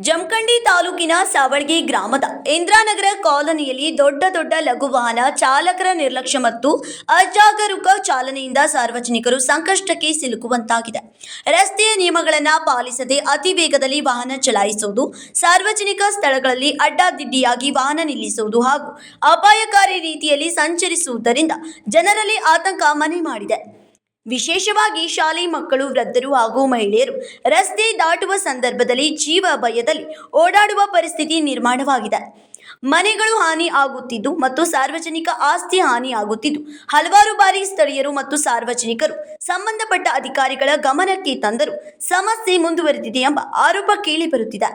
ಜಮಖಂಡಿ ತಾಲೂಕಿನ ಸಾವಳಗಿ ಗ್ರಾಮದ ಇಂದ್ರಾನಗರ ಕಾಲೋನಿಯಲ್ಲಿ ದೊಡ್ಡ ಲಘು ವಾಹನ ಚಾಲಕರ ನಿರ್ಲಕ್ಷ್ಯ ಮತ್ತು ಅಜಾಗರೂಕ ಚಾಲನೆಯಿಂದ ಸಾರ್ವಜನಿಕರು ಸಂಕಷ್ಟಕ್ಕೆ ಸಿಲುಕುವಂತಾಗಿದೆ. ರಸ್ತೆಯ ನಿಯಮಗಳನ್ನು ಪಾಲಿಸದೆ ಅತಿ ವೇಗದಲ್ಲಿ ವಾಹನ ಚಲಾಯಿಸುವುದು, ಸಾರ್ವಜನಿಕ ಸ್ಥಳಗಳಲ್ಲಿ ಅಡ್ಡಾದಿಡ್ಡಿಯಾಗಿ ವಾಹನ ನಿಲ್ಲಿಸುವುದು ಹಾಗೂ ಅಪಾಯಕಾರಿ ರೀತಿಯಲ್ಲಿ ಸಂಚರಿಸುವುದರಿಂದ ಜನರಲ್ಲಿ ಆತಂಕ ಮನೆ ಮಾಡಿದೆ. ವಿಶೇಷವಾಗಿ ಶಾಲೆ ಮಕ್ಕಳು, ವೃದ್ಧರು ಹಾಗೂ ಮಹಿಳೆಯರು ರಸ್ತೆ ದಾಟುವ ಸಂದರ್ಭದಲ್ಲಿ ಜೀವ ಭಯದಲ್ಲಿ ಓಡಾಡುವ ಪರಿಸ್ಥಿತಿ ನಿರ್ಮಾಣವಾಗಿದೆ. ಮನೆಗಳು ಹಾನಿ ಆಗುತ್ತಿದ್ದು ಮತ್ತು ಸಾರ್ವಜನಿಕ ಆಸ್ತಿ ಹಾನಿ ಆಗುತ್ತಿದ್ದು ಹಲವಾರು ಬಾರಿ ಸ್ಥಳೀಯರು ಮತ್ತು ಸಾರ್ವಜನಿಕರು ಸಂಬಂಧಪಟ್ಟ ಅಧಿಕಾರಿಗಳ ಗಮನಕ್ಕೆ ತಂದರೂ ಸಮಸ್ಯೆ ಮುಂದುವರೆದಿದೆ ಎಂಬ ಆರೋಪ ಕೇಳಿಬರುತ್ತಿದೆ.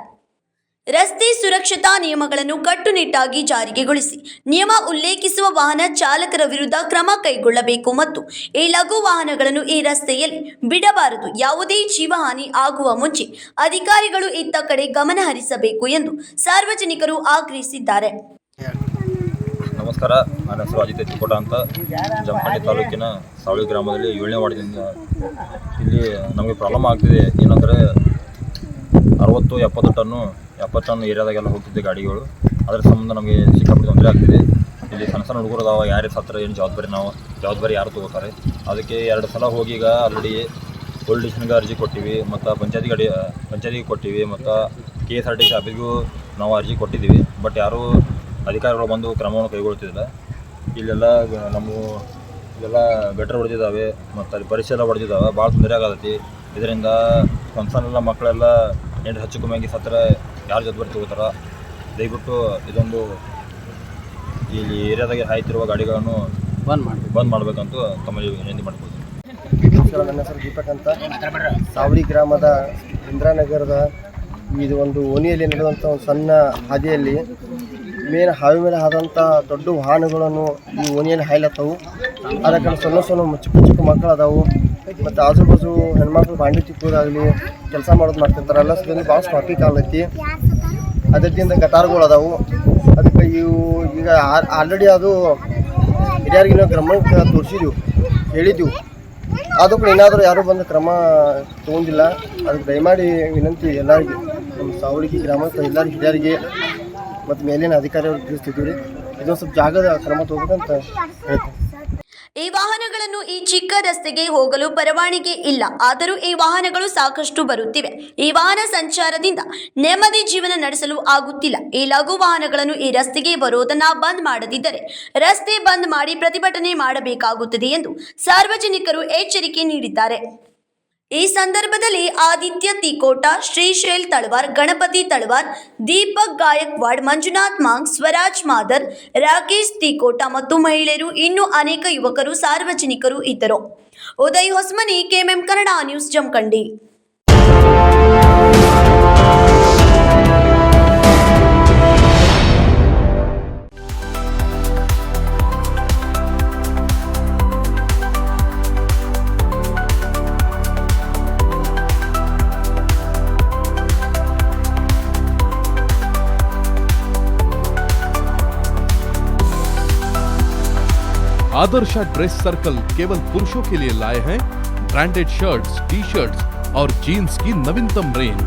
ರಸ್ತೆ ಸುರಕ್ಷತಾ ನಿಯಮಗಳನ್ನು ಕಟ್ಟುನಿಟ್ಟಾಗಿ ಜಾರಿಗೆಗೊಳಿಸಿ ನಿಯಮ ಉಲ್ಲೇಖಿಸುವ ವಾಹನ ಚಾಲಕರ ವಿರುದ್ಧ ಕ್ರಮ ಕೈಗೊಳ್ಳಬೇಕು ಮತ್ತು ಈ ಲಘು ವಾಹನಗಳನ್ನು ಈ ರಸ್ತೆಯಲ್ಲಿ ಬಿಡಬಾರದು. ಯಾವುದೇ ಜೀವಹಾನಿ ಆಗುವ ಮುಂಚೆ ಅಧಿಕಾರಿಗಳು ಇತ್ತ ಕಡೆ ಗಮನ ಹರಿಸಬೇಕು ಎಂದು ಸಾರ್ವಜನಿಕರು ಆಗ್ರಹಿಸಿದ್ದಾರೆ. ನಮಸ್ಕಾರ, ನನ್ನ ಹೆಸರು ಅಜಿತ್ ತಿಕೋಟ ಅಂತ. ಜಮಖಂಡಿ ತಾಲೂಕಿನ ಸಾವಳಿ ಗ್ರಾಮದಲ್ಲಿ 7ನೇ ವಾರ್ಡಿನಿಂದ ಇಲ್ಲಿ ನಮಗೆ ಪ್ರಾಬ್ಲಮ್ ಆಗ್ತಿದೆ. ಏನಂದರೆ 60-70 ಟನ್ ಏರಿಯಾದಾಗೆಲ್ಲ ಹೋಗ್ತಿದ್ದೆ ಗಾಡಿಗಳು. ಅದರ ಸಂಬಂಧ ನಮಗೆ ಸಿಕ್ಕಾಪಟ್ಟೆ ತೊಂದರೆ ಆಗ್ತಿದೆ. ಇಲ್ಲಿ ಸಣ್ಣ ಹುಡುಗರು ಅದಾವ, ಯಾರೇ ಸತ್ರ ಏನು ಜವಾಬ್ದಾರಿ ಯಾರು ತಗೋತಾರೆ. ಅದಕ್ಕೆ 2 ಸಲ ಹೋಗಿ ಈಗ ಆಲ್ರೆಡಿ ಪೊಲೀಸ್ ಸ್ಟೇಷನ್ಗೆ ಅರ್ಜಿ ಕೊಟ್ಟಿವಿ ಮತ್ತು ಪಂಚಾಯತಿಗೆ ಕೊಟ್ಟಿವಿ ಮತ್ತು KSRTC ಆಫೀಸ್ಗೂ ನಾವು ಅರ್ಜಿ ಕೊಟ್ಟಿದ್ದೀವಿ. ಬಟ್ ಯಾರೂ ಅಧಿಕಾರಿಗಳು ಬಂದು ಕ್ರಮವನ್ನು ಕೈಗೊಳ್ತಿದ್ದಿಲ್ಲ. ಇಲ್ಲೆಲ್ಲ ಇಲ್ಲೆಲ್ಲ ಗಟ್ರ ಹೊಡೆದಿದ್ದಾವೆ ಮತ್ತು ಅಲ್ಲಿ ಪರಿಸರ ಹೊಡೆದಿದ್ದಾವೆ. ಭಾಳ ತೊಂದರೆ ಆಗತೈತಿ. ಇದರಿಂದ ಸಣ್ಣ ಮಕ್ಕಳೆಲ್ಲ ಏನು ಹೆಚ್ಚು ಕಮ್ಮಿಯಾಗಿ ಸತ್ರ ಯಾರು ಜವಾಬ್ದಾರಿ ತಗೋತಾರ. ದಯವಿಟ್ಟು ಇದೊಂದು ಇಲ್ಲಿ ಏರಿಯಾದಾಗೆ ಹಾಯ್ತಿರುವ ಗಾಡಿಗಳನ್ನು ಬಂದ್ ಮಾಡಬೇಕಂತ ತಮ್ಮಲ್ಲಿ ವಿನಂತಿ ಮಾಡ್ಕೊಳ್ತೀನಿ. ನನ್ನ ಹೆಸರು ದೀಪಕ್ ಅಂತ. ಸಾವಳಿ ಗ್ರಾಮದ ಇಂದ್ರಾನಗರದ ಇದು ಒಂದು ಓಣಿಯಲ್ಲಿ ನಡೆದಂಥ ಒಂದು ಸಣ್ಣ ಹಾದಿಯಲ್ಲಿ ಹಾವಿ ಮೇಲೆ ಆದಂಥ ದೊಡ್ಡ ವಾಹನಗಳನ್ನು ಈ ಓಣಿಯಲ್ಲಿ ಹಾಯ್ಲತ್ತವು. ಅದಕ್ಕೆ ಸಣ್ಣ ಚಿಕ್ಕ ಮಕ್ಕಳು ಅದಾವು ಮತ್ತು ಆಜು ಬಾಜು ಹೆಣ್ಮಕ್ಳು ಬಾಂಡಿ ತಿಕ್ಕೋದಾಗಲಿ ಕೆಲಸ ಮಾಡೋದು ಮಾಡ್ತಿರ್ತಾರೆ. ಎಲ್ಲ ಸದ್ಯದಲ್ಲಿ ಭಾಳ ಟ್ರಾಫಿಕ್ ಆಗಲೈತಿ. ಅದರಿಂದ ಗಟಾರ್ಗಳು ಅದಾವು. ಅದಕ್ಕೆ ಈಗ ಆಲ್ರೆಡಿ ಅದು ಹಿರಿಯರಿಗೆ ನಾವು ಕ್ರಮಕ್ಕೆ ತೋರಿಸಿದ್ವಿ, ಹೇಳಿದ್ವಿ. ಆದರೂ ಕೂಡ ಏನಾದರೂ ಯಾರೂ ಬಂದು ಕ್ರಮ ತೊಗೊಂಡಿಲ್ಲ. ಅದಕ್ಕೆ ದಯಮಾಡಿ ವಿನಂತಿ ಎಲ್ಲರಿಗೆ, ನಮ್ಮ ಸಾವಳಿಗೆ ಗ್ರಾಮದ ಎಲ್ಲರಿಗೆ ಹಿರಿಯರಿಗೆ ಮತ್ತು ಮೇಲಿನ ಅಧಿಕಾರಿಯವ್ರಿಗೆ ತಿಳಿಸ್ತಿದ್ದೀವಿ. ಇದೊಂದು ಸ್ವಲ್ಪ ಜಾಗದ ಕ್ರಮ ತಗೋಬೇಕಂತ ಹೇಳ್ತೀನಿ. ಈ ವಾಹನಗಳನ್ನು ಈ ಚಿಕ್ಕ ರಸ್ತೆಗೆ ಹೋಗಲು ಪರವಾನಗಿ ಇಲ್ಲ. ಆದರೂ ಈ ವಾಹನಗಳು ಸಾಕಷ್ಟು ಬರುತ್ತಿವೆ. ಈ ವಾಹನ ಸಂಚಾರದಿಂದ ನೆಮ್ಮದಿ ಜೀವನ ನಡೆಸಲು ಆಗುತ್ತಿಲ್ಲ. ಈ ಲಘು ವಾಹನಗಳನ್ನು ಈ ರಸ್ತೆಗೆ ಬರೋದನ್ನ ಬಂದ್ ಮಾಡದಿದ್ದರೆ ರಸ್ತೆ ಬಂದ್ ಮಾಡಿ ಪ್ರತಿಭಟನೆ ಮಾಡಬೇಕಾಗುತ್ತದೆ ಎಂದು ಸಾರ್ವಜನಿಕರು ಎಚ್ಚರಿಕೆ ನೀಡಿದ್ದಾರೆ. ಈ ಸಂದರ್ಭದಲ್ಲಿ ಆದಿತ್ಯ ತಿಕೋಟ, ಶ್ರೀಶೈಲ್ ತಳವಾರ್, ಗಣಪತಿ ತಳವಾರ್, ದೀಪಕ್ ಗಾಯಕ್ವಾಡ್, ಮಂಜುನಾಥ್ ಮಾಂಗ್, ಸ್ವರಾಜ್ ಮಾದರ್, ರಾಕೇಶ್ ತಿಕೋಟ ಮತ್ತು ಮಹಿಳೆಯರು ಇನ್ನೂ ಅನೇಕ ಯುವಕರು ಸಾರ್ವಜನಿಕರು ಇದ್ದರು. Uday Hosmani, KMM Kannada news, Jamkhandi. Adarsh dress circle केवल पुरुषों के लिए लाए हैं ब्रांडेड शर्ट्स, टी-शर्ट्स और जीन्स की नवीनतम रेंज।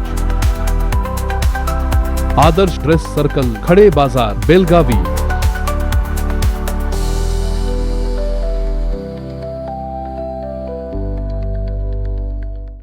आदर्श ड्रेस सर्कल, खड़े बाजार, बेलगावी।